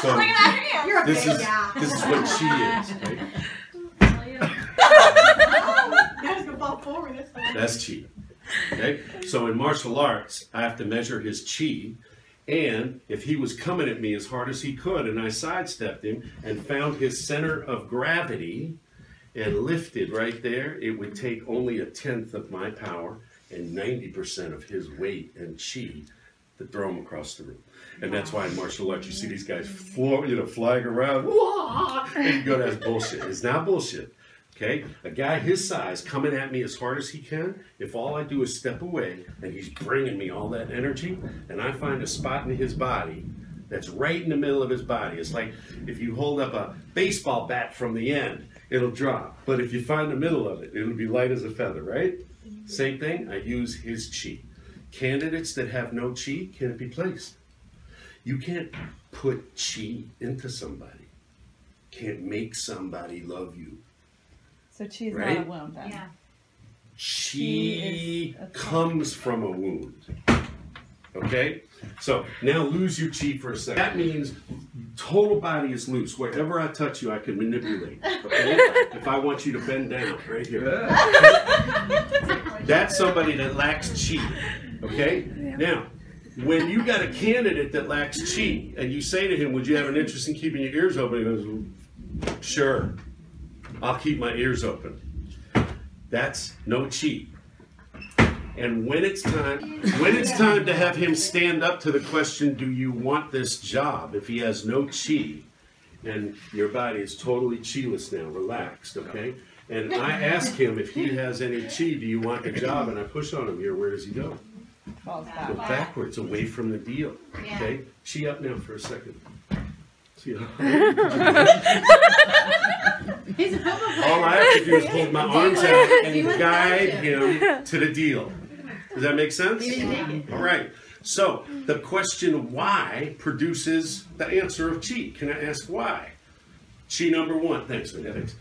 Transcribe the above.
So Look at that hand. You're a this big is guy. this is what chi is, right? That's gonna fall forward. That's chi. Okay? So in martial arts, I have to measure his chi, and if he was coming at me as hard as he could and I sidestepped him and found his center of gravity and lifted right there, it would take only 1/10 of my power and 90% of his weight and chi to throw him across the room. And that's why in martial arts you see these guys flying around, and you go, that's bullshit. It's not bullshit. Okay, a guy his size coming at me as hard as he can, if all I do is step away and he's bringing me all that energy, and I find a spot in his body that's right in the middle of his body. It's like if you hold up a baseball bat from the end, it'll drop. But if you find the middle of it, it'll be light as a feather, right? Same thing, I use his chi. Candidates that have no chi can't be placed. You can't put chi into somebody. Can't make somebody love you. So chi is Right? not a wound then. Yeah. Chi comes from a wound. Okay? So now lose your chi for a second. That means total body is loose. Wherever I touch you, I can manipulate. Okay? If I want you to bend down, right here. That's somebody that lacks chi. Okay? Now, when you got a candidate that lacks chi, and you say to him, would you have an interest in keeping your ears open? He goes, sure. I'll keep my ears open. That's no chi. And when it's time to have him stand up to the question, do you want this job? If he has no chi, and your body is totally chi-less now, relaxed, okay? And I ask him if he has any chi, do you want the job? And I push on him here, where does he go? Falls Go back. backwards, away from the deal, okay? Chi up now for a second. All I have to do is hold my arms out and guide him to the deal. Does that make sense? All right. So the question why produces the answer of chi. Can I ask why? Chi number one. Thanks, Vanessa.